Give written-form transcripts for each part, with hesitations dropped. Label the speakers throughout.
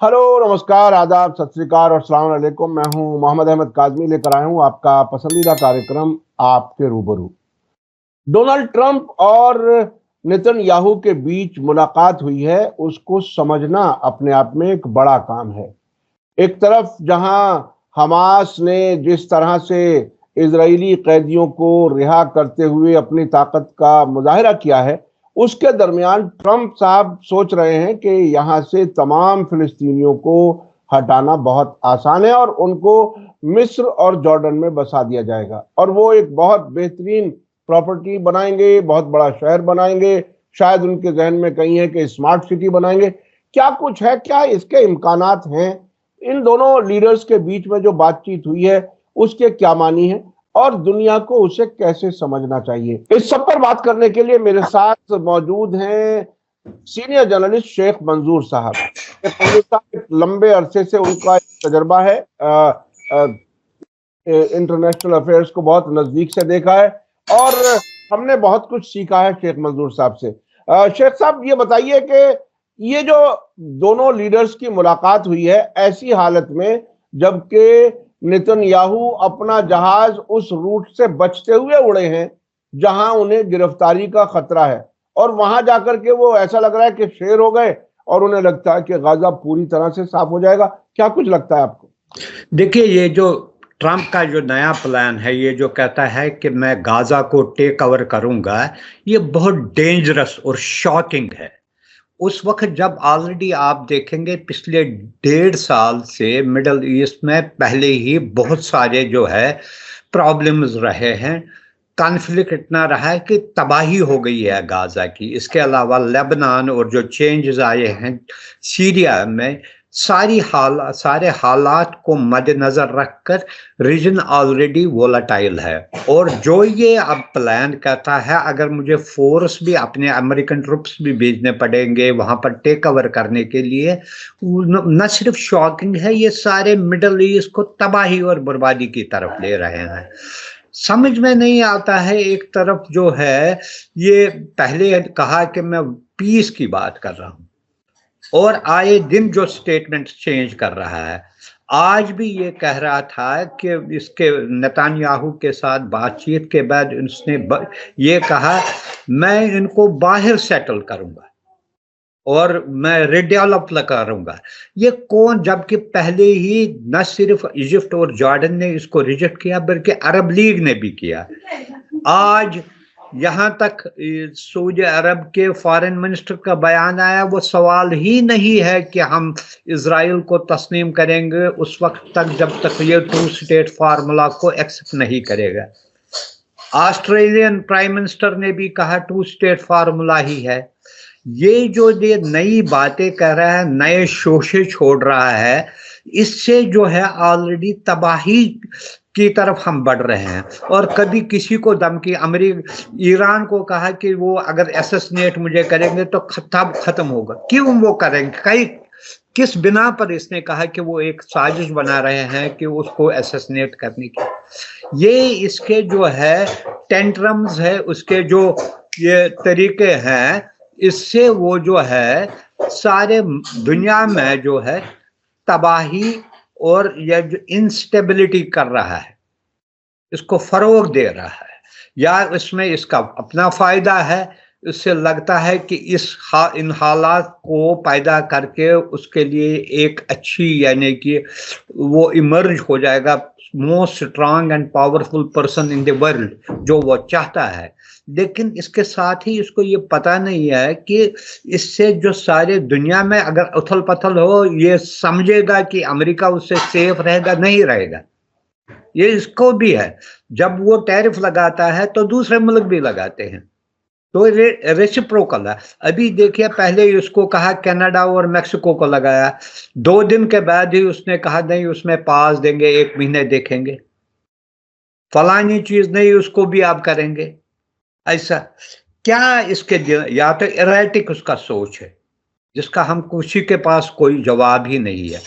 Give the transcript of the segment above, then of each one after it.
Speaker 1: Hello, नमस्कार, आदाब, सत श्री अकाल और अस्सलाम वालेकुम। मैं हूं मोहम्मद अहमद काज़मी, लेकर आया हूं आपका पसंदीदा कार्यक्रम आपके रूबरू। डोनाल्ड ट्रंप और नेतन्याहू के बीच मुलाकात हुई है, उसको समझना अपने आप में एक बड़ा काम है। एक तरफ जहां हमास ने जिस तरह से इजरायली कैदियों को रिहा करते हुए अपनी ताकत का मुजाहिरा किया है, उसके दरमियान ट्रंप साहब सोच रहे हैं कि यहां से तमाम फिलिस्तीनियों को हटाना बहुत आसान है और उनको मिस्र और जॉर्डन में बसा दिया जाएगा और वो एक बहुत बेहतरीन प्रॉपर्टी बनाएंगे, बहुत बड़ा शहर बनाएंगे। शायद उनके जहन में कहीं है कि स्मार्ट सिटी बनाएंगे। क्या कुछ है, क्या इसके इम्कानात हैं? इन दोनों लीडर्स के बीच में जो बातचीत हुई है उसके क्या मानी है और दुनिया को उसे कैसे समझना चाहिए, इस सब पर बात करने के लिए मेरे साथ मौजूद हैं सीनियर जर्नलिस्ट शेख मंजूर साहब। शेख मंजूर साहब, एक लंबे अरसे से उनका एक तजर्बा है, इंटरनेशनल अफेयर्स को बहुत नजदीक से देखा है और हमने बहुत कुछ सीखा है शेख मंजूर साहब से। शेख साहब, ये बताइए कि ये जो दोनों लीडर्स की मुलाकात हुई है ऐसी हालत में जबकि नेतन्याहू अपना जहाज उस रूट से बचते हुए उड़े हैं जहां उन्हें गिरफ्तारी का खतरा है, और वहां जाकर के वो ऐसा लग रहा है कि शेर हो गए और उन्हें लगता है कि गाजा पूरी तरह से साफ हो जाएगा। क्या कुछ लगता है आपको?
Speaker 2: देखिए, ये जो ट्रंप का जो नया प्लान है, ये जो कहता है कि मैं गाजा को टेक ओवर करूंगा, ये बहुत डेंजरस और शॉकिंग है। उस वक्त जब ऑलरेडी आप देखेंगे पिछले 1.5 साल से मिडल ईस्ट में पहले ही बहुत सारे जो है प्रॉब्लम्स रहे हैं। कॉन्फ्लिक्ट इतना रहा है कि तबाही हो गई है गाजा की। इसके अलावा लेबनान और जो चेंजेस आए हैं सीरिया में, सारे हालात को मद्देनजर रखकर रीजन ऑलरेडी वोलाटाइल है। और जो ये अब प्लान करता है, अगर मुझे फोर्स भी अपने अमेरिकन ट्रुप्स भी भेजने पड़ेंगे वहां पर टेक ओवर करने के लिए, न सिर्फ शॉकिंग है, ये सारे मिडल ईस्ट को तबाही और बर्बादी की तरफ ले रहे हैं। समझ में नहीं आता है। एक तरफ जो है ये पहले कहा कि मैं पीस की बात कर रहा हूं और आए दिन जो स्टेटमेंट चेंज कर रहा है। आज भी ये कह रहा था कि इसके नेतन्याहू के साथ बातचीत के बाद उसने ये कहा मैं इनको बाहर सेटल करूंगा और मैं रिडेवलप करूंगा। ये कौन, जबकि पहले ही न सिर्फ इजिप्ट और जॉर्डन ने इसको रिजेक्ट किया बल्कि अरब लीग ने भी किया। आज यहाँ तक सऊदी अरब के फॉरेन मिनिस्टर का बयान आया, वो सवाल ही नहीं है कि हम इजराइल को तस्लीम करेंगे उस वक्त तक जब तक ये 2 स्टेट फार्मूला को एक्सेप्ट नहीं करेगा। ऑस्ट्रेलियन प्राइम मिनिस्टर ने भी कहा 2 स्टेट फार्मूला ही है। ये जो ये नई बातें कर रहा है, नए शोशे छोड़ रहा है, इससे जो है ऑलरेडी तबाही की तरफ हम बढ़ रहे हैं। और कभी किसी को धमकी, ईरान को कहा कि वो अगर असैसिनेट मुझे करेंगे तो खत्म होगा। क्यों वो करेंगे? कई किस बिना पर इसने कहा कि वो एक साजिश बना रहे हैं कि उसको असैसिनेट करने की? ये इसके जो है टेंट्रम्स है, उसके जो ये तरीके हैं, इससे वो जो है सारे दुनिया में जो है तबाही और ये जो इंस्टेबिलिटी कर रहा है, इसको फरोग दे रहा है। या इसमें इसका अपना फायदा है। इससे लगता है कि इन हालात को पैदा करके उसके लिए एक अच्छी, यानी कि वो इमर्ज हो जाएगा most strong and powerful person in the world, जो वो चाहता है। लेकिन इसके साथ ही इसको ये पता नहीं है कि इससे जो सारे दुनिया में अगर उथल पथल हो, ये समझेगा कि अमेरिका उससे सेफ रहेगा, नहीं रहेगा। ये इसको भी है। जब वो टैरिफ लगाता है तो दूसरे मुल्क भी लगाते हैं, तो रेसिप्रोकल है। अभी देखिए, पहले उसको कहा कनाडा और मेक्सिको को लगाया, 2 दिन के बाद ही उसने कहा नहीं उसमें पास देंगे, 1 महीने देखेंगे, फलानी चीज नहीं उसको भी आप करेंगे। ऐसा क्या इसके, या तो इरेटिक उसका सोच है जिसका हम किसी के पास कोई जवाब ही नहीं है।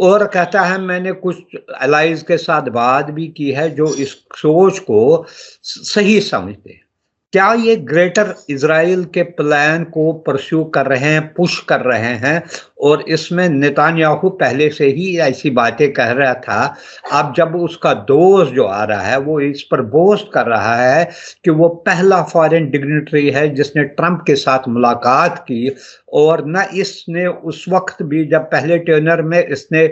Speaker 2: और कहता है मैंने कुछ एलाइज के साथ बात भी की है जो इस सोच को सही समझते हैं। क्या ये ग्रेटर इजराइल के प्लान को परस्यू कर रहे हैं, पुश कर रहे हैं? और इसमें नेतान्याहू पहले से ही ऐसी बातें कह रहा था। अब जब उसका दोस्त जो आ रहा है वो इस पर बोस्ट कर रहा है कि वो पहला फॉरेन डिग्निटरी है जिसने ट्रंप के साथ मुलाकात की, और न इसने उस वक्त भी जब पहले टेनर में इसने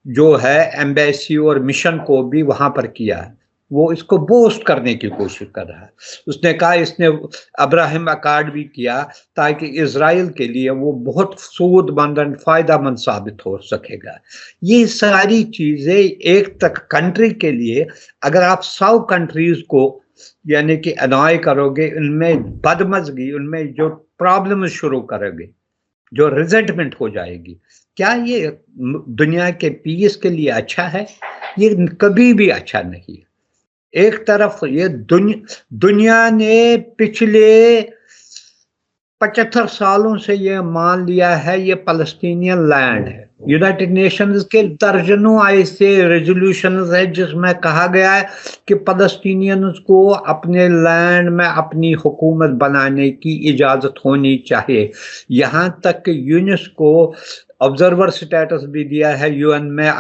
Speaker 2: जो है एम्बेसी और मिशन को भी वहां पर किया है, वो इसको बोस्ट करने की कोशिश कर रहा है। उसने कहा इसने अब्राहम अकार्ड भी किया ताकि इजराइल के लिए वो बहुत सूदमंद और फायदामंद साबित हो सकेगा। ये सारी चीजें एक तक कंट्री के लिए, अगर आप 100 कंट्रीज को यानी कि अनॉय करोगे, उनमें बदमजगी, उनमें जो प्रॉब्लम शुरू करोगे, जो रिजेंटमेंट हो जाएगी, क्या ये दुनिया के पीस के लिए अच्छा है? ये कभी भी अच्छा नहीं है। एक तरफ ये दुनिया ने पिछले 75 सालों से ये मान लिया है ये फलस्तीनियन लैंड है। यूनाइटेड नेशंस के दर्जनों ऐसे रेजोल्यूशंस है जिसमें कहा गया है कि फलस्तीनियंस को अपने लैंड में अपनी हुकूमत बनाने की इजाजत होनी चाहिए। यहाँ तक कि यूनेस्को ऑब्जर्वर स्टेटस भी दिया है यूएन में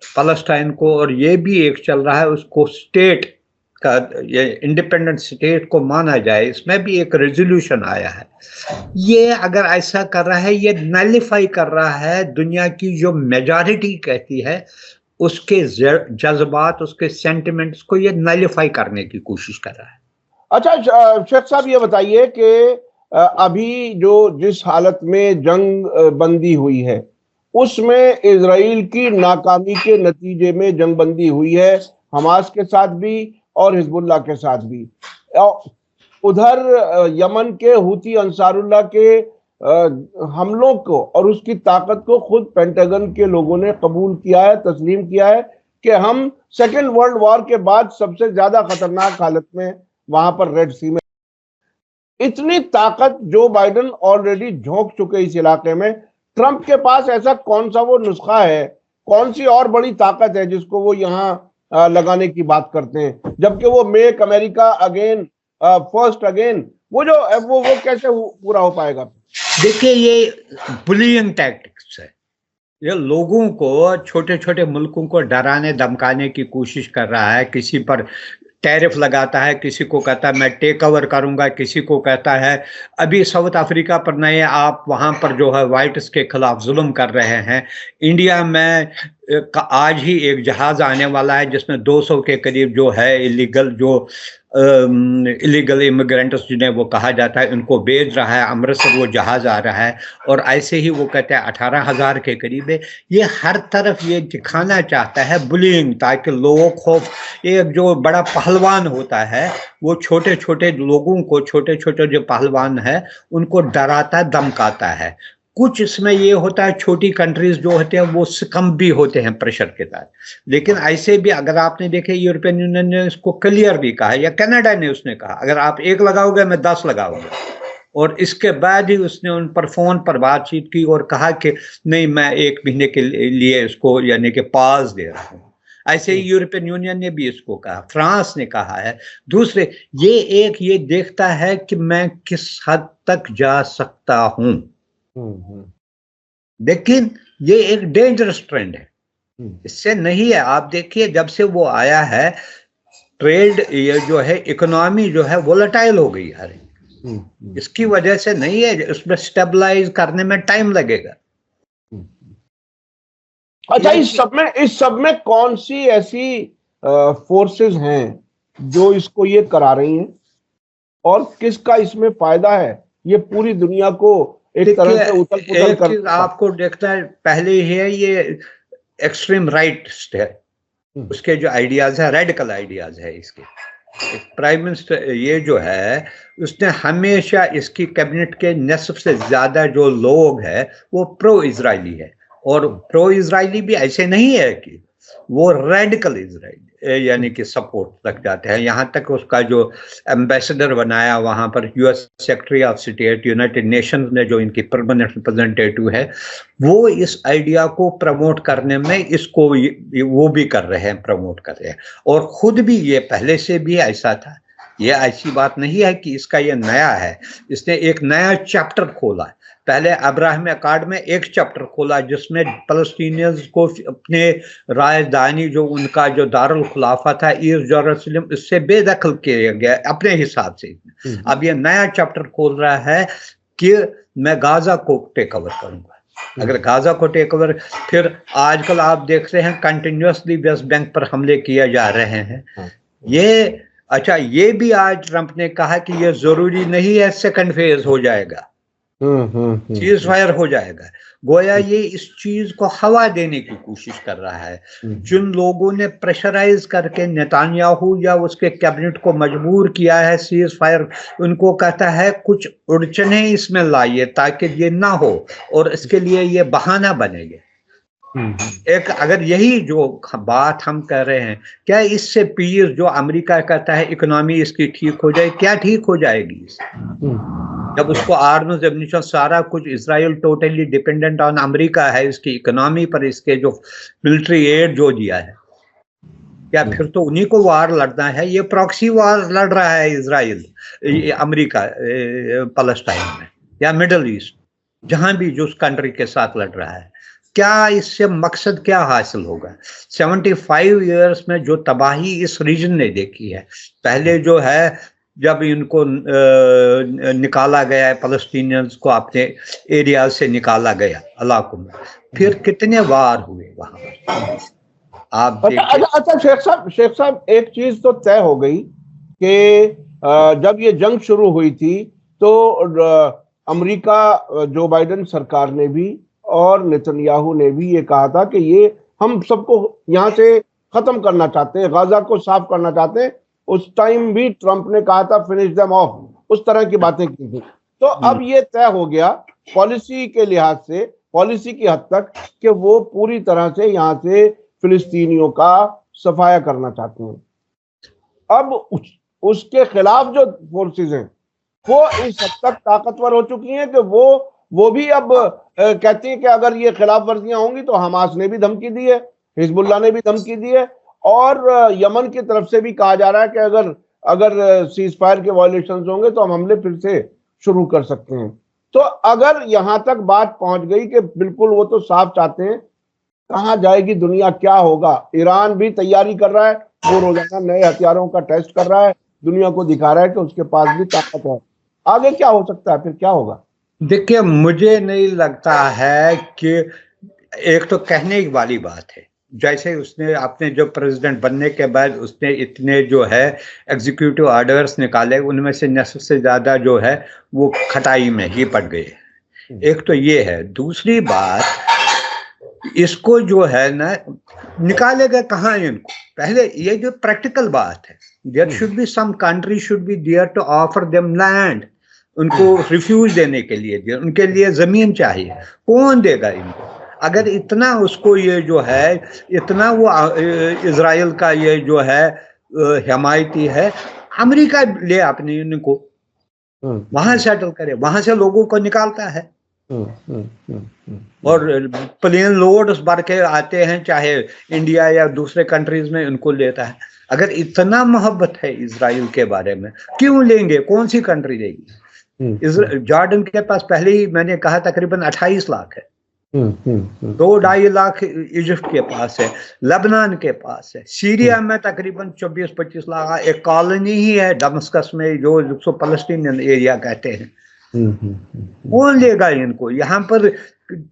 Speaker 2: फलस्तीन को, और ये भी एक चल रहा है उसको स्टेट का, ये इंडिपेंडेंट स्टेट को माना जाए। इसमें भी एक रेजोल्यूशन आया है। ये अगर ऐसा कर रहा है, ये नलिफाई कर रहा है दुनिया की जो मेजॉरिटी कहती है उसके जज्बात, उसके सेंटिमेंट्स को ये नलिफाई करने की कोशिश कर रहा है।
Speaker 1: अच्छा शेख साहब, ये बताइए कि अभी जो जिस हालत में जंग बंदी हुई है उसमें इजराइल की नाकामी के नतीजे में जंग बंदी हुई है, हमास के साथ भी और हिजबुल्लाह के साथ भी। उधर यमन के हूती अंसारुल्लाह के हमलों को और उसकी ताकत को खुद पेंटागन के लोगों ने कबूल किया है, तस्लीम किया है कि हम सेकेंड वर्ल्ड वॉर के बाद सबसे ज्यादा खतरनाक हालत में वहां पर रेड सी में। इतनी ताकत जो बाइडेन ऑलरेडी झोंक चुके इस इलाके में, ट्रंप के पास ऐसा कौन सा वो नुस्खा है, कौन सी और बड़ी ताकत है जिसको वो यहाँ लगाने की बात करते हैं, जबकि वो make America again first again वो कैसे पूरा हो पाएगा?
Speaker 2: देखिए, ये बुलियिंग टैक्टिक्स है। ये लोगों को, छोटे छोटे मुल्कों को डराने धमकाने की कोशिश कर रहा है। किसी पर टैरिफ लगाता है, किसी को कहता है मैं टेक ओवर करूंगा, किसी को कहता है अभी साउथ अफ्रीका पर नए आप वहां पर जो है वाइट्स के खिलाफ जुल्म कर रहे हैं। इंडिया में आज ही एक जहाज आने वाला है जिसमें 200 के करीब जो है इलीगल इमिग्रेंट्स जिन्हें वो कहा जाता है उनको भेज रहा है। अमृतसर वो जहाज आ रहा है, और ऐसे ही वो कहते हैं 18,000 के करीब है। ये हर तरफ ये दिखाना चाहता है बुलिंग, ताकि लोगों को, एक जो बड़ा पहलवान होता है वो छोटे छोटे लोगों को, छोटे छोटे जो पहलवान है उनको डराता है, धमकाता है। कुछ इसमें ये होता है, छोटी कंट्रीज जो होते हैं वो कम भी होते हैं प्रेशर के तहत। लेकिन ऐसे भी अगर आपने देखे, यूरोपियन यूनियन ने इसको क्लियर भी कहा, या कनाडा ने उसने कहा अगर आप 1 लगाओगे मैं 10 लगाऊंगा। और इसके बाद ही उसने उन पर फोन पर बातचीत की और कहा कि नहीं, मैं 1 महीने के लिए इसको यानी कि पास दे रहा हूँ। ऐसे ही यूरोपियन यूनियन ने भी इसको कहा, फ्रांस ने कहा है। दूसरे ये देखता है कि मैं किस हद तक जा सकता हूं। लेकिन ये एक डेंजरस ट्रेंड है, इससे नहीं है। आप देखिए, जब से वो आया है ट्रेड ये जो है, इकोनॉमी जो है वोलेटाइल हो गई है। इसकी वजह से नहीं है, उसमें स्टेबलाइज करने में टाइम लगेगा।
Speaker 1: अच्छा, इस सब में कौन सी ऐसी फोर्सेस हैं जो इसको ये करा रही हैं और किसका इसमें फायदा है? ये पूरी दुनिया को एक तरह से उथल-पुथल कर,
Speaker 2: आपको देखना है पहले ही है, ये एक्सट्रीम राइट है, उसके जो आइडियाज है रेडिकल आइडियाज है इसके। प्राइम मिनिस्टर ये जो है उसने हमेशा इसकी कैबिनेट के निस्फ से ज्यादा जो लोग है वो प्रो इजरायली है, और प्रो इजरायली भी ऐसे नहीं है कि वो रेडिकल इजराइल यानी कि सपोर्ट रख जाते हैं। यहाँ तक उसका जो एम्बेसडर बनाया वहाँ पर US secretary of state United Nations ने, जो इनकी परमानेंट रिप्रेजेंटेटिव है, वो इस आइडिया को प्रमोट करने में इसको वो भी कर रहे हैं, प्रमोट कर रहे हैं। और खुद भी ये पहले से भी ऐसा था ये ऐसी बात नहीं है कि इसका ये नया है, इसने एक नया चैप्टर खोला है। पहले अब्राहम अकॉर्ड में एक चैप्टर खोला जिसमें फलस्तीनियंस को अपने राजधानी जो उनका जो दारुल खुलाफा था ईस्ट जेरूसलम, इससे बेदखल किया गया अपने हिसाब से। अब ये नया चैप्टर खोल रहा है कि मैं गाजा को टेक ओवर करूंगा। अगर गाजा को टेक ओवर, फिर आजकल आप देख रहे हैं कंटिन्यूसली वेस्ट बैंक पर हमले किए जा रहे हैं। ये अच्छा, ये भी आज ट्रंप ने कहा कि ये जरूरी नहीं है सेकंड फेज हो जाएगा, चीज फायर हो जाएगा। गोया ये इस चीज को हवा देने की कोशिश कर रहा है। जिन लोगों ने प्रेशराइज करके नेतान्याहू या उसके कैबिनेट को मजबूर किया है सीज फायर, उनको कहता है कुछ अड़चने इसमें लाइए ताकि ये ना हो, और इसके लिए ये बहाना बनेगा। एक अगर यही जो बात हम कर रहे हैं, क्या इससे पीस जो अमेरिका कहता है इकोनॉमी इसकी ठीक हो जाए, क्या ठीक हो जाएगी जब उसको आर्म्स एम्युनिशन सारा कुछ, Israel totally dependent on America है इसकी इकोनॉमी पर, इसके जो मिलिट्री एड जो दिया है, क्या फिर तो उन्हीं को वार लड़ना है? ये प्रॉक्सी वार लड़ रहा है इजराइल अमेरिका पैलेस्टाइन में या मिडल ईस्ट, जहां भी जो उस कंट्री के साथ लड़ रहा है। क्या इससे मकसद क्या हासिल होगा? 75 इयर्स में जो तबाही इस रीजन ने देखी है, पहले जो है जब इनको निकाला गया है, फलस्तीनियंस को अपने एरिया से निकाला गया इलाकों में, फिर कितने वार हुए वहां आप देखिए।
Speaker 1: अच्छा शेख साहब एक चीज तो तय हो गई कि जब ये जंग शुरू हुई थी तो अमेरिका जो बाइडेन सरकार ने भी और नेतन्याहू ने भी ये कहा था कि ये हम सबको यहाँ से खत्म करना चाहते हैं, गाजा को साफ करना चाहते हैं। उस टाइम भी ट्रंप ने कहा था फिनिश देम ऑफ, उस तरह की बातें की थी। तो अब ये तय हो गया पॉलिसी के लिहाज से, पॉलिसी की हद तक, कि वो पूरी तरह से यहाँ से फिलिस्तीनियों का सफाया करना चाहते हैं। अब उसके खिलाफ जो फोर्सेस हैं वो इस हद तक ताकतवर हो चुकी हैं कि वो भी अब कहती है कि अगर ये खिलाफ वर्जियां होंगी तो हमास ने भी धमकी दी है, हिजबुल्लाह ने भी धमकी दी है, और यमन की तरफ से भी कहा जा रहा है कि अगर सीज फायर के वायलेशंस होंगे तो हम हमले फिर से शुरू कर सकते हैं। तो अगर यहां तक बात पहुंच गई कि बिल्कुल वो तो साफ चाहते हैं, कहां जाएगी दुनिया, क्या होगा? ईरान भी तैयारी कर रहा है, वो रोजाना नए हथियारों का टेस्ट कर रहा है, दुनिया को दिखा रहा है कि उसके पास भी ताकत है। आगे क्या हो सकता है, फिर क्या होगा?
Speaker 2: देखिए, मुझे नहीं लगता है कि, एक तो कहने वाली बात है, जैसे उसने अपने जो प्रेसिडेंट बनने के बाद उसने इतने जो है एग्जीक्यूटिव ऑर्डर्स निकाले, उनमें से नस्ब से ज्यादा जो है वो खटाई में ही पड़ गए। एक तो ये है। दूसरी बात, इसको जो है ना निकालेगा कहाँ इनको? पहले ये जो प्रैक्टिकल बात है, there should be some country should be there to offer them land, उनको रिफ्यूज देने के लिए, उनके लिए जमीन चाहिए। कौन देगा इनको? अगर इतना उसको ये जो है, इतना वो इजराइल का ये जो है हिमायती है, अमेरिका ले अपने इनको वहां सेटल करे, वहां से लोगों को निकालता है और प्लेन लोड्स भर के आते हैं, चाहे इंडिया या दूसरे कंट्रीज में, उनको लेता है। अगर इतना मोहब्बत है इजराइल के बारे में, क्यों लेंगे? कौन सी कंट्री देगी? जॉर्डन के पास पहले ही मैंने कहा तकरीबन 28 लाख है, 2-2.5 लाख इजिप्ट के पास है, लेबनान के पास है, सीरिया में तकरीबन 24-25 लाख, एक कॉलोनी ही है दमस्कस में जो जिसको फलस्तीनियन एरिया कहते हैं। कौन लेगा इनको? यहाँ पर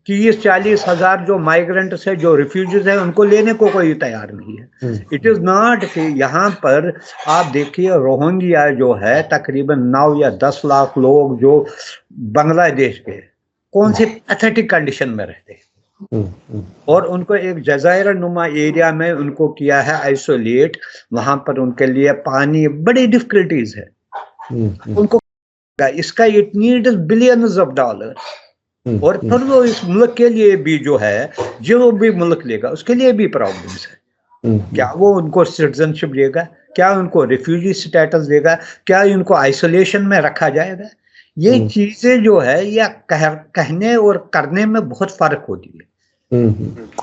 Speaker 2: 30-40 हजार जो माइग्रेंट्स है, जो रिफ्यूजीज है, उनको लेने को कोई तैयार नहीं है। इट इज नॉट कि यहाँ पर आप देखिए रोहिंग्या जो है तकरीबन 9 या 10 लाख लोग जो बांग्लादेश के, कौन से पैथेटिक कंडीशन में रहते हैं, और उनको एक जज़ायर नुमा एरिया में उनको किया है आइसोलेट। वहां पर उनके लिए पानी, बड़ी डिफिकल्टीज है उनको। इसका it needs billions of dollar, और फिर वो इस मुल्क के लिए भी जो है, जो भी मुल्क लेगा उसके लिए भी प्रॉब्लम्स है। क्या वो उनको सिटीजनशिप देगा? क्या उनको रिफ्यूजी स्टेटस देगा? क्या उनको आइसोलेशन में रखा जाएगा? ये चीजें जो है या कहने और करने में बहुत फर्क होती है।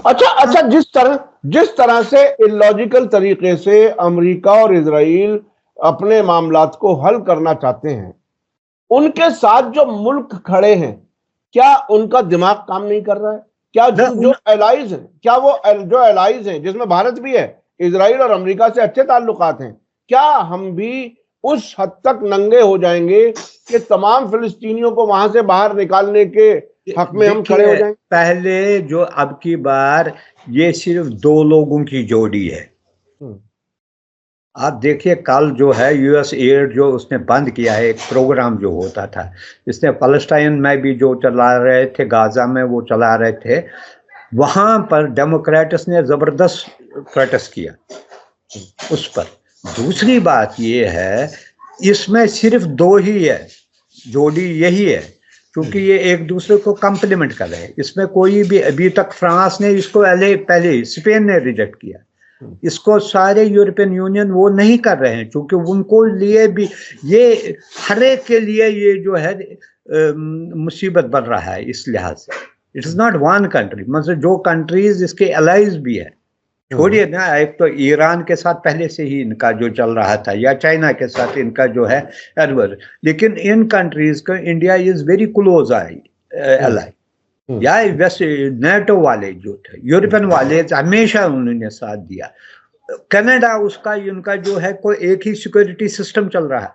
Speaker 1: अच्छा, जिस तरह से इलॉजिकल तरीके से अमेरिका और इजराइल अपने मामलात को हल करना चाहते हैं, उनके साथ जो मुल्क खड़े हैं, क्या उनका दिमाग काम नहीं कर रहा है? क्या जो एलाइज हैं, क्या वो जो एलाइज हैं जिसमें भारत भी है, इजराइल और अमेरिका से अच्छे ताल्लुकात हैं, क्या हम भी उस हद तक नंगे हो जाएंगे कि तमाम फिलिस्तीनियों को वहां से बाहर निकालने के हक में हम खड़े हो जाएंगे?
Speaker 2: पहले जो अब की बार ये सिर्फ दो लोगों की जोड़ी है। आप देखिए कल जो है यूएस एड जो उसने बंद किया है, एक प्रोग्राम जो होता था, इसने फलस्तीन में भी जो चला रहे थे, गाजा में वो चला रहे थे, वहां पर डेमोक्रेट्स ने जबरदस्त प्रोटेस्ट किया उस पर। दूसरी बात ये है, इसमें सिर्फ दो ही है, जोड़ी यही है, क्योंकि ये एक दूसरे को कम्प्लीमेंट कर रहे हैं। इसमें कोई भी, अभी तक फ्रांस ने इसको पहले स्पेन ने रिजेक्ट किया, इसको सारे यूरोपियन यूनियन वो नहीं कर रहे हैं, क्योंकि उनको लिए भी ये हर एक के लिए ये जो है मुसीबत बन रहा है इस लिहाज से। It is not one country, मतलब जो कंट्रीज इसके अलाइज भी है, छोड़िए ना, एक तो ईरान के साथ पहले से ही इनका जो चल रहा था, या चाइना के साथ इनका जो है एडवर, लेकिन इन कंट्रीज को India is very close ally, या वैसे नेटो वाले जो थे, यूरोपियन वाले हमेशा उन्होंने साथ दिया। कनाडा उसका इनका जो है कोई एक ही सिक्योरिटी सिस्टम चल रहा है,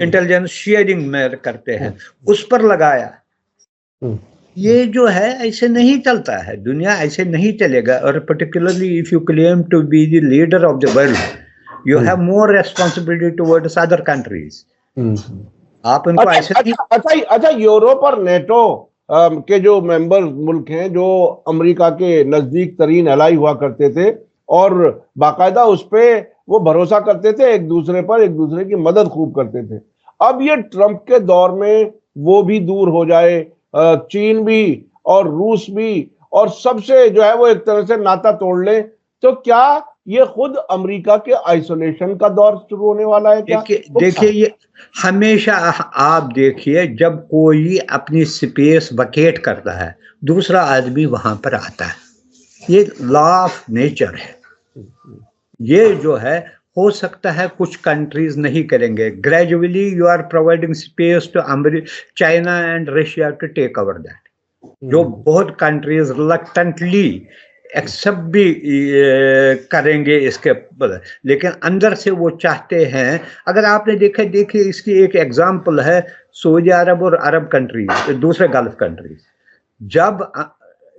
Speaker 2: इंटेलिजेंस शेयरिंग में करते हैं, उस पर लगाया। ये जो है ऐसे नहीं चलता है, दुनिया ऐसे नहीं चलेगा। और particularly if you claim to be the leader of the world, you have more responsibility towards other countries. आप उनको ऐसे
Speaker 1: अच्छा, यूरोप और नेटो के जो मेंबर मुल्क हैं, जो अमेरिका के नजदीक तरीन एलाई हुआ करते थे और बाकायदा उस पे वो भरोसा करते थे एक दूसरे पर, एक दूसरे की मदद खूब करते थे, अब ये ट्रंप के दौर में वो भी दूर हो जाए, चीन भी और रूस भी और सबसे जो है वो एक तरह से नाता तोड़ ले, तो क्या ये खुद अमेरिका के आइसोलेशन का दौर शुरू होने वाला है क्या?
Speaker 2: देखिए ये हमेशा आप देखिए, जब कोई अपनी स्पेस वकेट करता है, दूसरा आदमी वहां पर आता है, ये लॉ ऑफ नेचर है। ये जो है, हो सकता है कुछ कंट्रीज नहीं करेंगे, gradually you are providing space to China and Russia to take over that, जो बहुत कंट्रीज रिलक्टेंटली एक्सेप्ट भी करेंगे इसके, लेकिन अंदर से वो चाहते हैं। अगर आपने देखिए इसकी एक एग्जांपल है सऊदी अरब और अरब कंट्रीज, दूसरे गल्फ कंट्रीज, जब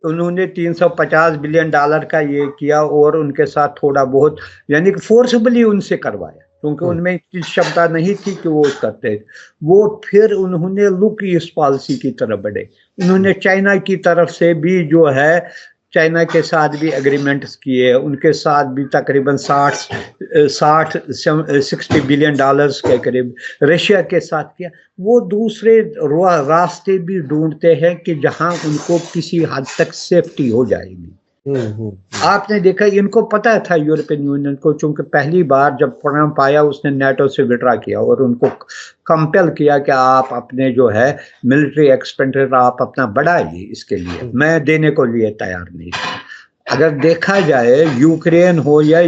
Speaker 2: उन्होंने $350 बिलियन का ये किया और उनके साथ थोड़ा बहुत यानी कि फोर्सबली उनसे करवाया, क्योंकि उनमें इतनी क्षमता नहीं थी कि वो करते, वो फिर उन्होंने लुक ईस्ट पॉलिसी की तरफ बढ़े। उन्होंने चाइना की तरफ से भी जो है, चाइना के साथ भी एग्रीमेंट्स किए, उनके साथ भी तकरीबन 60 बिलियन डॉलर्स के करीब रशिया के साथ किया। वो दूसरे रास्ते भी ढूंढते हैं कि जहां उनको किसी हद तक सेफ्टी हो जाएगी। आपने देखा, इनको पता था यूरोपियन यूनियन को, चूंकि पहली बार जब ट्रंप आया उसने नेटो से विड्रा किया और उनको कंपेल किया कि आप अपने जो है मिलिट्री एक्सपेंडिचर आप अपना बढ़ाइए, इसके लिए मैं देने को लिए तैयार नहीं। अगर देखा जाए, यूक्रेन हो या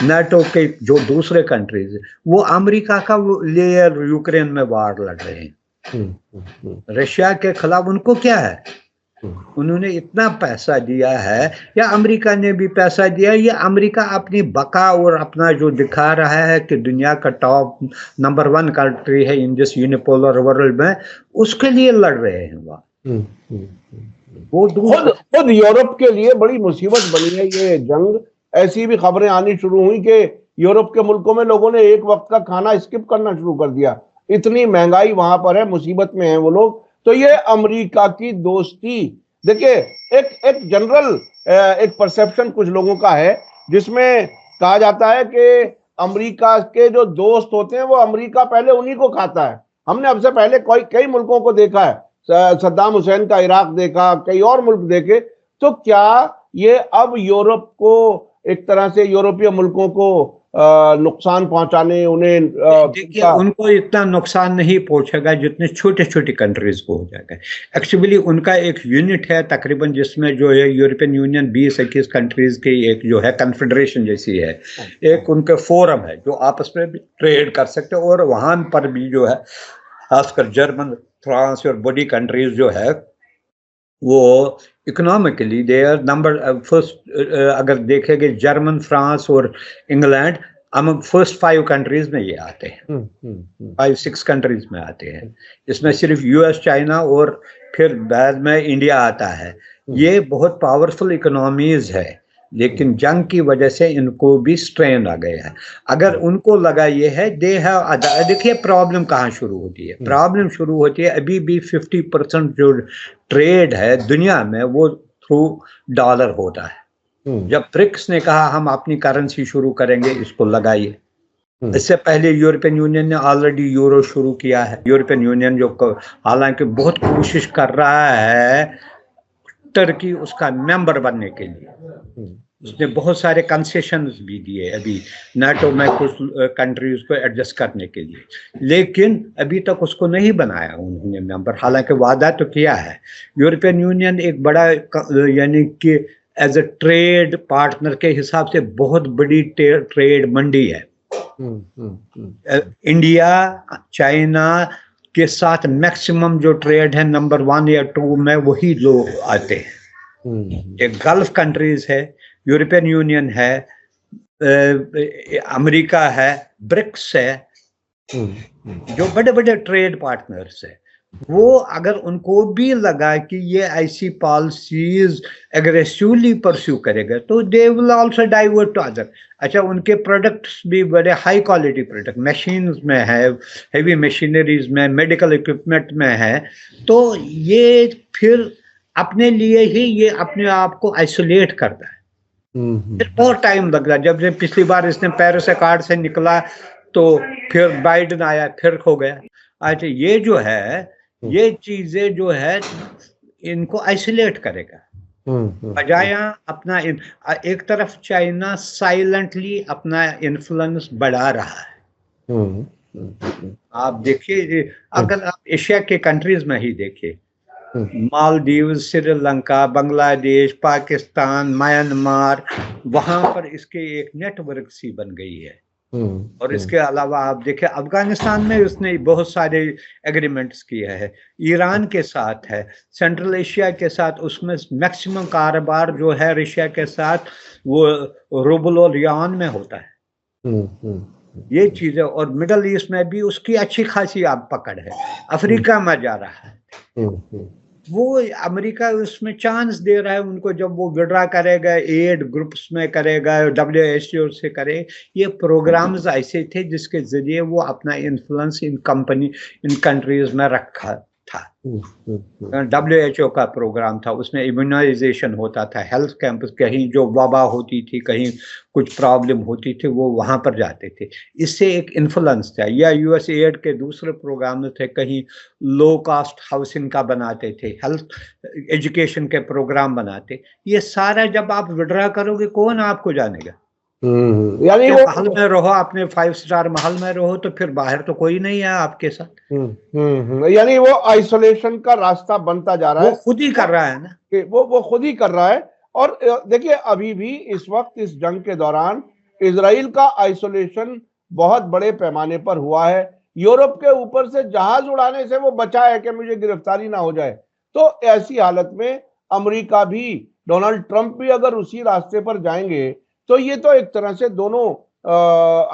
Speaker 2: नेटो के जो दूसरे कंट्रीज, वो अमेरिका का लेयर यूक्रेन में वार लड़ रहे हैं रशिया के खिलाफ। उनको क्या है, उन्होंने इतना पैसा दिया है, या अमेरिका ने भी पैसा दिया, या अमेरिका अपनी बका और अपना जो दिखा रहा है कि दुनिया का टॉप नंबर 1 कंट्री है इन दिस यूनिपोलर वर्ल्ड में, उसके लिए लड़ रहे हैं वो
Speaker 1: खुद यूरोप के लिए बड़ी मुसीबत बनी है ये जंग। ऐसी भी खबरें आनी शुरू हुई कि यूरोप के मुल्कों में लोगों ने एक वक्त का खाना स्किप करना शुरू कर दिया, इतनी महंगाई वहां पर है, मुसीबत में है वो लोग। तो ये अमेरिका की दोस्ती, देखिए एक जनरल एक परसेप्शन कुछ लोगों का है, जिसमें कहा जाता है कि अमेरिका के जो दोस्त होते हैं वो अमेरिका पहले उन्हीं को खाता है। हमने अब से पहले कई मुल्कों को देखा है, सद्दाम हुसैन का इराक देखा, कई और मुल्क देखे। तो क्या ये अब यूरोप को एक तरह से यूरोपीय मुल्कों को नुकसान पहुंचाने, उन्हें
Speaker 2: देखिए उनको इतना नुकसान नहीं पहुंचेगा जितने छोटे छोटे कंट्रीज को हो जाएगा। एक्चुअली उनका एक यूनिट है तकरीबन, जिसमें जो है यूरोपियन यूनियन 20-21 कंट्रीज की एक जो है कन्फेडरेशन जैसी है, एक उनके फोरम है जो आपस में भी ट्रेड कर सकते हैं। और वहां पर भी जो है खासकर जर्मन, फ्रांस और बड़ी कंट्रीज जो है वो economically they are number first. अगर देखेंगे जर्मन, फ्रांस और इंग्लैंड हम फर्स्ट 5 कंट्रीज में ये आते हैं, 5-6 कंट्रीज में आते हैं। इसमें सिर्फ यूएस, चाइना और फिर बाद में इंडिया आता है। ये बहुत पावरफुल इकोनॉमीज है, लेकिन जंग की वजह से इनको भी स्ट्रेन आ गया है। अगर उनको लगा ये है दे हैव, देखिए प्रॉब्लम कहाँ शुरू होती है। प्रॉब्लम शुरू होती है अभी भी 50% जो ट्रेड है दुनिया में वो थ्रू डॉलर होता है। जब ब्रिक्स ने कहा हम अपनी करेंसी शुरू करेंगे, इसको लगाइए। इससे पहले यूरोपियन यूनियन ने ऑलरेडी यूरो शुरू किया है। यूरोपियन यूनियन जो हालांकि बहुत कोशिश कर रहा है टर्की उसका मेंबर बनने के लिए, उसने बहुत सारे कंसेशंस भी दिए अभी नाटो में कुछ कंट्रीज को एडजस्ट करने के लिए, लेकिन अभी तक उसको नहीं बनाया उन्होंने मेंबर। हालांकि वादा तो किया है। यूरोपियन यूनियन एक बड़ा यानी कि एज ए ट्रेड पार्टनर के हिसाब से बहुत बड़ी ट्रेड मंडी है। इंडिया, चाइना के साथ मैक्सिमम जो ट्रेड है नंबर 1 या 2 में वही लोग आते हैं। एक गल्फ कंट्रीज है, यूरोपियन यूनियन है, अमेरिका है, ब्रिक्स है, जो बड़े बड़े ट्रेड पार्टनर्स है। वो अगर उनको भी लगा कि ये ऐसी पॉलिसीज एग्रेसिवली परस्यू करेगा तो they will also divert to other. अच्छा, उनके प्रोडक्ट्स भी बड़े हाई क्वालिटी प्रोडक्ट मशीन्स में है, हेवी मशीनरीज में, मेडिकल इक्विपमेंट में है, तो ये फिर अपने लिए ही ये अपने आप को आइसोलेट करता है। फिर बहुत टाइम लग रहा है। जब पिछली बार इसने पेरिस अकॉर्ड से निकला तो फिर बाइडेन आया, फिर खो गया। अच्छा, ये जो है ये चीजें जो है इनको आइसोलेट करेगा, बजाय अपना एक तरफ चाइना साइलेंटली अपना इन्फ्लुएंस बढ़ा रहा है। आप देखिए, अगर आप एशिया के कंट्रीज में ही देखिए, मालदीव, श्रीलंका, बांग्लादेश, पाकिस्तान, म्यांमार, वहां पर इसके एक नेटवर्क सी बन गई है। और इसके अलावा आप देखिए अफगानिस्तान में उसने बहुत सारे एग्रीमेंट्स किए हैं, ईरान के साथ है, सेंट्रल एशिया के साथ उसमें मैक्सिमम कारोबार जो है रशिया के साथ वो रूबल और रियान में होता है। ये चीजें, और मिडल ईस्ट में भी उसकी अच्छी खासी आप पकड़ है। अफ्रीका में जा रहा है, वो अमेरिका उसमें चांस दे रहा है उनको, जब वो विड्रा करेगा, एड ग्रुप्स में करेगा, WHO से करे। ये प्रोग्राम्स ऐसे थे जिसके जरिए वो अपना इन्फ्लुएंस इन कंट्रीज में रखा था। WHO का प्रोग्राम था, उसमें इम्यूनाइजेशन होता था, हेल्थ कैंप, कहीं जो वबा होती थी, कहीं कुछ प्रॉब्लम होती थी, वो वहां पर जाते थे। इससे एक इन्फ्लुएंस था। या USAID के दूसरे प्रोग्राम थे, कहीं लो कास्ट हाउसिंग का बनाते थे, हेल्थ एजुकेशन के प्रोग्राम बनाते। ये सारा जब आप विड्रा करोगे कौन आपको जानेगा? यानी वो महल में रहो, अपने 5 स्टार महल में रहो, तो फिर बाहर तो कोई नहीं है आपके साथ।
Speaker 1: यानी वो आइसोलेशन का रास्ता बनता जा रहा है,
Speaker 2: वो खुद ही कर रहा है ना,
Speaker 1: वो खुद ही कर रहा है। और देखिए अभी भी इस वक्त इस जंग के दौरान इजराइल का आइसोलेशन बहुत बड़े पैमाने पर हुआ है। यूरोप के ऊपर से जहाज उड़ाने से वो बचा है कि मुझे गिरफ्तारी ना हो जाए। तो ऐसी हालत में अमेरिका भी, डोनाल्ड ट्रंप भी अगर उसी रास्ते पर जाएंगे तो ये तो एक तरह से दोनों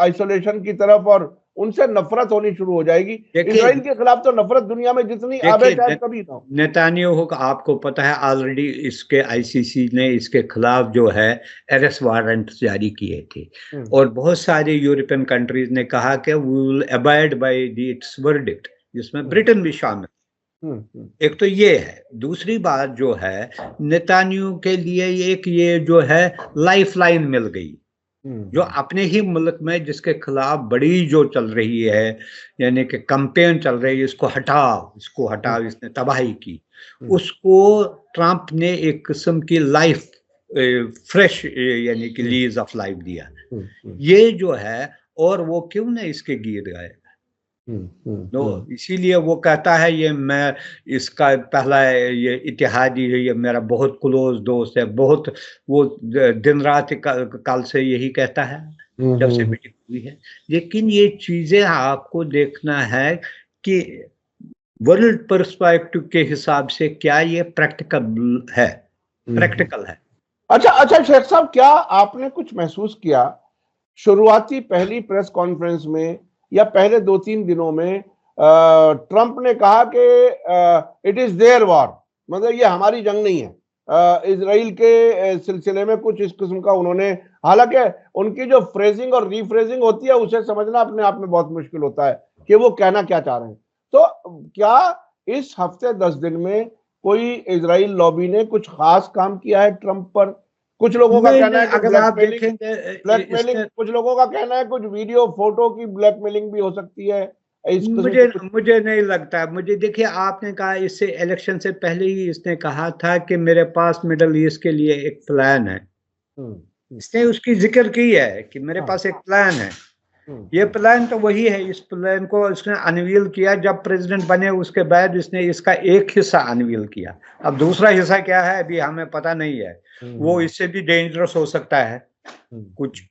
Speaker 1: आइसोलेशन की तरफ और उनसे नफरत होनी शुरू हो जाएगी। इजराइल के खिलाफ तो नफरत दुनिया में जितनी आबे शायद कभी ना हो।
Speaker 2: नेतान्याहू का आपको पता है ऑलरेडी इसके ICC ने इसके खिलाफ जो है अरेस्ट वारंट जारी किए थे, और बहुत सारे यूरोपियन कंट्रीज ने कहा कि we will abide by its verdict, जिसमें ब्रिटेन भी शामिल। एक तो ये है। दूसरी बात जो है, नेतान्याहू के लिए एक ये जो है लाइफ लाइन मिल गई, जो अपने ही मुल्क में जिसके खिलाफ बड़ी जो चल रही है, यानी कि कैंपेन चल रही है, इसको हटाओ, इसको हटाओ, इसने तबाही की, उसको ट्रंप ने एक किस्म की लाइफ फ्रेश यानी कि लीज ऑफ लाइफ दिया, ये जो है, और वो क्यों ना इसके गिर गए। तो इसीलिए वो कहता है ये मैं इसका पहला ये इत्तेहादी है, ये मेरा बहुत क्लोज दोस्त है, बहुत वो दिन रात कल से यही कहता है जब से मीटिंग हुई है। लेकिन ये चीजें आपको देखना है कि वर्ल्ड पर्सपेक्टिव के हिसाब से क्या ये प्रैक्टिकल है, प्रैक्टिकल है।
Speaker 1: अच्छा शेख साहब, क्या आपने कुछ महसूस किया शुरुआती पहली प्रेस कॉन्फ्रेंस में या पहले 2-3 दिनों में ट्रंप ने कहा कि इट इज देयर वॉर, मतलब ये हमारी जंग नहीं है, इजराइल के सिलसिले में कुछ इस किस्म का उन्होंने, हालांकि उनकी जो फ्रेजिंग और रीफ्रेजिंग होती है उसे समझना अपने आप में बहुत मुश्किल होता है कि वो कहना क्या चाह रहे हैं। तो क्या इस हफ्ते 10 दिन में कोई इजराइल लॉबी ने कुछ खास काम किया है ट्रंप पर? कुछ लोगों का कहना है कि
Speaker 2: अगर आप देखेंगे
Speaker 1: ब्लैकमेलिंग, कुछ लोगों का कहना है कुछ वीडियो फोटो की ब्लैकमेलिंग भी हो सकती है।
Speaker 2: मुझे नहीं लगता। मुझे देखिए, आपने कहा इससे इलेक्शन से पहले ही इसने कहा था कि मेरे पास मिडल ईस्ट के लिए एक प्लान है। इसने उसकी जिक्र की है कि मेरे पास एक प्लान है। ये प्लान तो वही है, इस प्लान को इसने अनवील किया जब प्रेसिडेंट बने, उसके बाद इसने इसका एक हिस्सा अनवील किया। अब दूसरा हिस्सा क्या है अभी हमें पता नहीं है, वो इससे भी डेंजरस हो सकता है कुछ।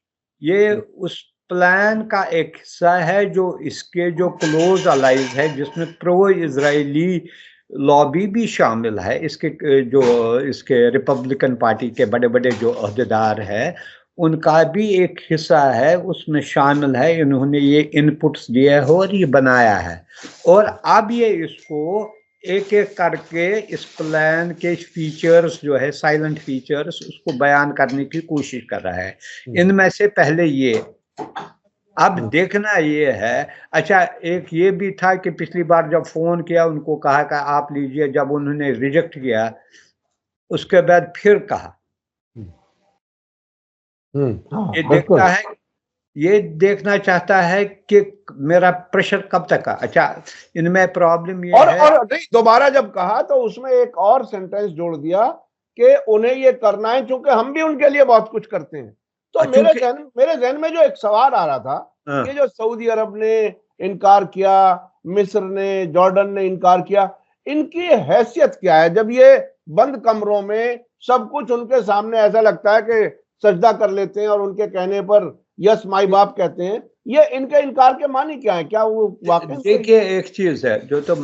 Speaker 2: ये उस प्लान का एक हिस्सा है जो इसके जो क्लोज अलाइज है, जिसमें प्रो इजरायली लॉबी भी शामिल है, इसके जो इसके रिपब्लिकन पार्टी के बड़े बड़े जो अहदेदार है उनका भी एक हिस्सा है, उसमें शामिल है। इन्होंने ये इनपुट्स दिए है और ये बनाया है, और अब ये इसको एक एक करके इस प्लान के फीचर्स जो है, साइलेंट फीचर्स, उसको बयान करने की कोशिश कर रहा है। इनमें से पहले ये, अब देखना ये है। अच्छा, एक ये भी था कि पिछली बार जब फोन किया उनको कहा कि आप लीजिए, जब उन्होंने रिजेक्ट किया उसके बाद फिर कहा। ये देखता है, ये देखना चाहता है कि मेरा प्रेशर कब तक का। अच्छा, इनमें प्रॉब्लम ये है,
Speaker 1: और नहीं, दोबारा जब कहा तो उसमें एक और सेंटेंस जोड़ दिया कि उन्हें ये करना है क्योंकि हम भी उनके लिए बहुत कुछ करते हैं। तो मेरे जहन में जो एक सवाल आ रहा था, ये जो सऊदी अरब ने इनकार किया, मिस्र ने, जॉर्डन ने इनकार किया, इनकी हैसियत क्या है जब ये बंद कमरों में सब कुछ उनके सामने ऐसा लगता है कि सजदा कर लेते हैं और उनके कहने पर यस माई बाप कहते हैं? ये इनके इनकार के मानी क्या है? क्या वो वाकई?
Speaker 2: देखिए, एक चीज है जो तो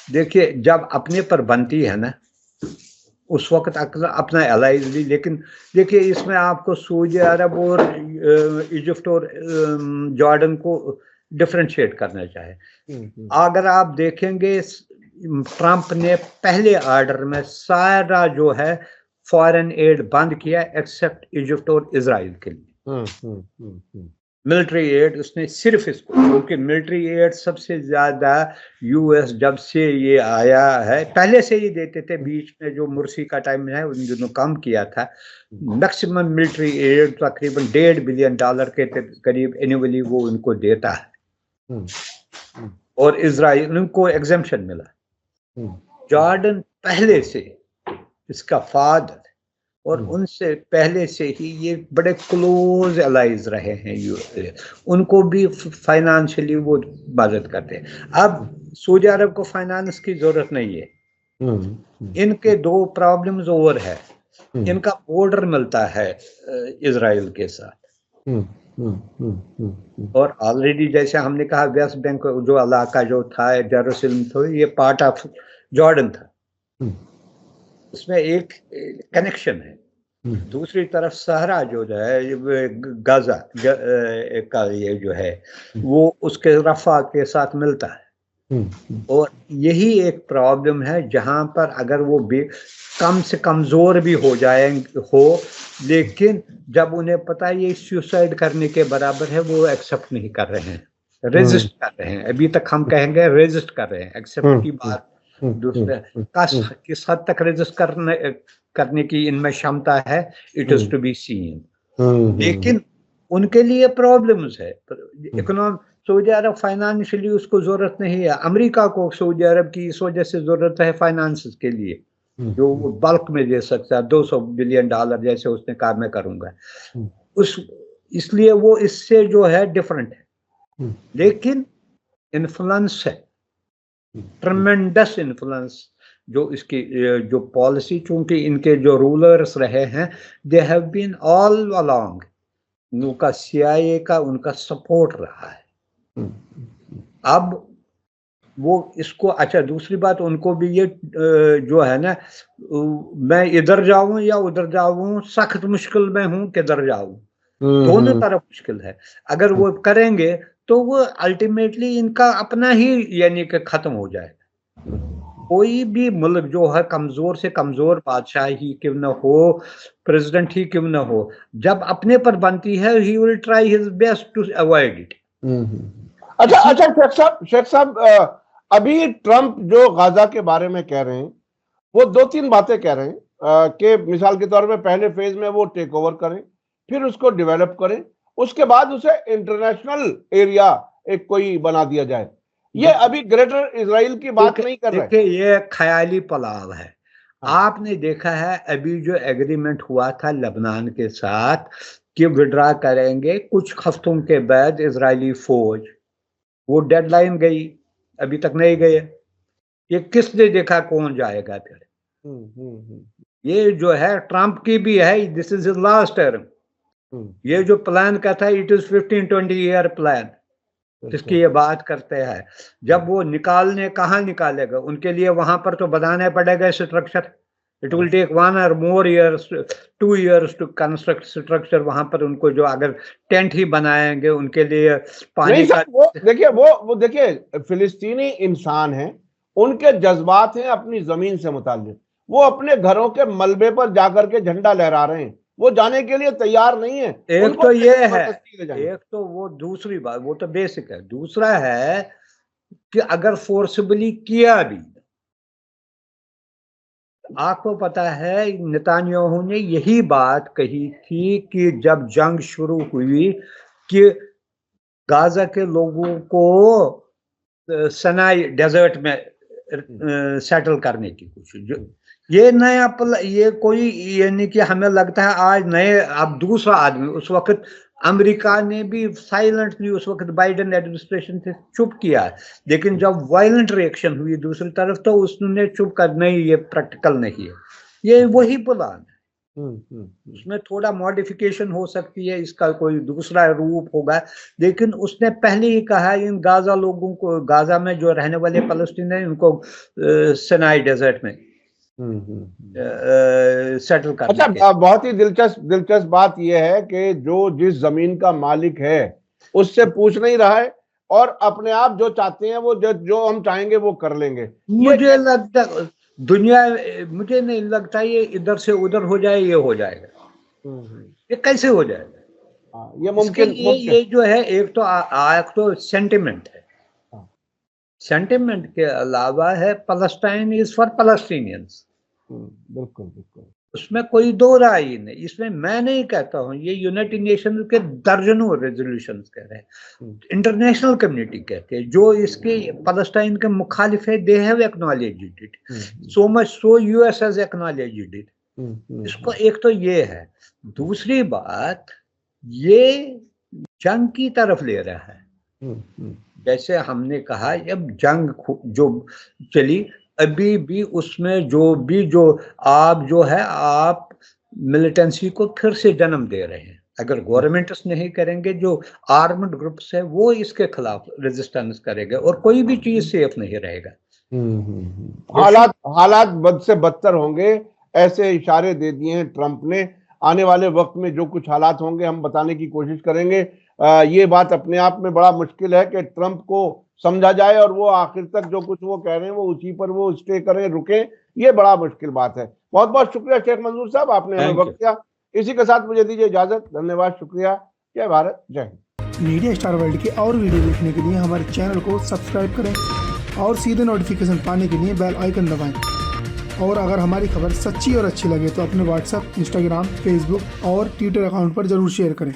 Speaker 2: देखिए, जब अपने पर बनती है ना उस वक्त अपना एलाइज भी, लेकिन देखिए इसमें आपको सऊदी अरब और इजिप्ट और जॉर्डन को डिफरेंशिएट करना चाहिए। अगर आप देखेंगे, ट्रंप ने पहले ऑर्डर में सारा जो है फॉरेन एड बंद किया एक्सेप्ट इजिप्ट और इजराइल के लिए। मिलिट्री एड उसने सिर्फ इसको, क्योंकि मिलिट्री एड सबसे ज्यादा यूएस जब से ये आया है, पहले से ही देते थे, बीच में जो मुर्सी का टाइम है उन दिनों कम किया था। मैक्सिमम मिलिट्री एड तकरीबन $1.5 बिलियन के करीब एनुअली वो उनको देता है, और इजराइल उनको एग्जेम्पशन मिला। जॉर्डन पहले से इसका फादर, और उनसे पहले से ही ये बड़े क्लोज एलाइज रहे हैं, उनको भी फाइनेंशियली वो मदद करते हैं। अब सऊदी अरब को फाइनेंस की जरूरत नहीं है, इनके दो प्रॉब्लम्स ओवर है। इनका बॉर्डर मिलता है इजराइल के साथ, और ऑलरेडी जैसे हमने कहा वेस्ट बैंक जो इलाका जो था जेरूसलम, तो ये पार्ट ऑफ जॉर्डन था, उसमें एक कनेक्शन है। दूसरी तरफ सहरा जो है गाजा का ये जो है वो उसके रफा के साथ मिलता है, और यही एक प्रॉब्लम है जहां पर अगर वो भी कम से कमजोर भी हो जाएंगे लेकिन जब उन्हें पता है ये सुसाइड करने के बराबर है, वो एक्सेप्ट नहीं कर रहे हैं, रेजिस्ट कर रहे हैं। अभी तक हम कहेंगे रेजिस्ट कर रहे हैं, एक्सेप्ट की बात दूसरे किस हद तक रेजिस्ट करने की इनमें क्षमता है, it is to be seen. लेकिन उनके लिए प्रॉब्लम्स है। इकोनॉमी, सऊदी अरब फाइनेंशियली उसको जरूरत नहीं है, अमेरिका को सऊदी अरब की इस वजह से जरूरत है फाइनेंस के लिए, जो वो बल्क में दे सकता है, $200 बिलियन जैसे उसने कहा मैं करूंगा, उस इसलिए वो इससे जो है डिफरेंट है, लेकिन इन्फ्लुएंस है, ट्रमेंडस इन्फ्लुएंस जो इसकी जो पॉलिसी, चूंकि इनके जो रूलर्स रहे हैं they have been all along, उनका CIA का उनका सपोर्ट रहा है। अब वो इसको, अच्छा दूसरी बात, उनको भी ये जो है ना, मैं इधर जाऊं या उधर जाऊं, सख्त मुश्किल में हूं, किधर जाऊं, दोनों तरफ मुश्किल है। अगर वो करेंगे तो वो अल्टीमेटली इनका अपना ही यानी कि खत्म हो जाएगा। कोई भी मुल्क जो है कमजोर से कमजोर बादशाह ही क्यों न हो, प्रेसिडेंट ही क्यों न हो, जब अपने पर बनती है he will try his best to avoid it.
Speaker 1: अच्छा शेख साहब, अभी ट्रंप जो गाजा के बारे में कह रहे हैं वो 2-3 बातें कह रहे हैं कि मिसाल के तौर पे पहले फेज में वो टेक ओवर करें, फिर उसको डेवलप करें, उसके बाद उसे इंटरनेशनल एरिया एक कोई बना दिया जाए। ये अभी ग्रेटर इजराइल की बात नहीं कर रहे।
Speaker 2: देखिए ये ख्याली पलाव है। आपने देखा है अभी जो एग्रीमेंट हुआ था लेबनान के साथ कि विड्रा करेंगे कुछ हफ्तों के बाद इजरायली फौज, वो डेडलाइन गई, अभी तक नहीं गए। ये किसने देखा कौन जाएगा फिर? ये जो है ट्रंप की भी है, this is his last term. ये जो प्लान का था इट इज 15-20 ईयर प्लान जिसकी ये बात करते हैं। जब वो निकालने कहाँ निकालेगा, उनके लिए वहां पर तो बनाना पड़ेगा structure. It will take 1 or more years, 2 years to construct structure. वहां पर उनको जो अगर टेंट ही बनाएंगे उनके लिए पानी का,
Speaker 1: वो देखिए फिलिस्तीनी इंसान हैं, उनके जज्बात हैं अपनी जमीन से मुताल्लिक। वो अपने घरों के मलबे पर जाकर के झंडा लहरा रहे हैं, वो जाने के लिए तैयार नहीं है।
Speaker 2: एक तो ये है, एक तो वो दूसरी बात, वो तो बेसिक है। दूसरा है कि अगर फोर्सबली किया भी, आपको पता है नेतान्याहू ने यही बात कही थी कि जब जंग शुरू हुई कि गाजा के लोगों को सनाई डेजर्ट में सेटल करने की कोशिश। ये नया ये कोई यानी कि हमें लगता है आज नए, अब दूसरा आदमी, उस वक्त अमेरिका ने भी साइलेंटली उस वक्त बाइडेन एडमिनिस्ट्रेशन से चुप किया, लेकिन जब वायलेंट रिएक्शन हुई दूसरी तरफ तो उसने चुप कर, नहीं ये प्रैक्टिकल नहीं है, ये वही प्लान है। उसमें थोड़ा मॉडिफिकेशन हो सकती है, इसका कोई दूसरा रूप होगा, लेकिन उसने पहले ही कहा इन गाजा लोगों को, गाजा में जो रहने वाले फलस्तीनी उनको सिनाई डेजर्ट में सेटल करना।
Speaker 1: अच्छा, बहुत ही दिलचस्प बात यह है कि जो जिस जमीन का मालिक है उससे पूछ नहीं रहा है और अपने आप जो चाहते हैं वो जो हम चाहेंगे वो कर लेंगे।
Speaker 2: मुझे लगता दुनिया, मुझे नहीं लगता ये इधर से उधर हो जाए, ये हो जाएगा। ये कैसे हो जाएगा?
Speaker 1: ये मुमकिन,
Speaker 2: ये जो है एक तो सेंटिमेंट है, सेंटिमेंट के अलावा है पैलेस्टाइन इज फॉर पैलेस्टीनियंस।
Speaker 1: बिल्कुल बिल्कुल,
Speaker 2: उसमें कोई दो राय ही नहीं। इसमें मैं नहीं कहता हूँ, ये यूनाइटेड नेशन के दर्जनों रेजोल्यूशन कह रहे हैं, इंटरनेशनल कम्युनिटी कहते हैं, जो इसके पैलेस्टाइन के मुखालिफ है, they have acknowledged it, so much so US has acknowledged it. इसको एक तो ये है, दूसरी बात ये जंग की तरफ ले रहा है। जैसे हमने कहा अब जंग जो चली, अभी भी उसमें जो आप जो है आप मिलिटेंसी को फिर से जन्म दे रहे हैं। अगर गवर्नमेंट्स नहीं करेंगे, जो आर्म्ड ग्रुप्स है वो इसके खिलाफ रेजिस्टेंस करेगा और कोई भी चीज सेफ नहीं रहेगा।
Speaker 1: हालात बद से बदतर होंगे, ऐसे इशारे दे दिए हैं ट्रंप ने। आने वाले वक्त में जो कुछ हालात होंगे हम बताने की कोशिश करेंगे। ये बात अपने आप में बड़ा मुश्किल है कि ट्रंप को समझा जाए और वो आखिर तक जो कुछ वो कह रहे हैं वो उसी पर वो स्टे करें, रुके, ये बड़ा मुश्किल बात है। बहुत बहुत शुक्रिया शेख मंजूर साहब, आपने हमें वक्त दिया। इसी के साथ मुझे दीजिए इजाजत, धन्यवाद, शुक्रिया, जय भारत, जय हिंद।
Speaker 3: मीडिया स्टार वर्ल्ड के और वीडियो देखने के लिए हमारे चैनल को सब्सक्राइब करें और सीधे नोटिफिकेशन पाने के लिए बेल आइकन दबाएं। और अगर हमारी खबर सच्ची और अच्छी लगे तो अपने व्हाट्सएप, इंस्टाग्राम, फेसबुक और ट्विटर अकाउंट पर जरूर शेयर करें।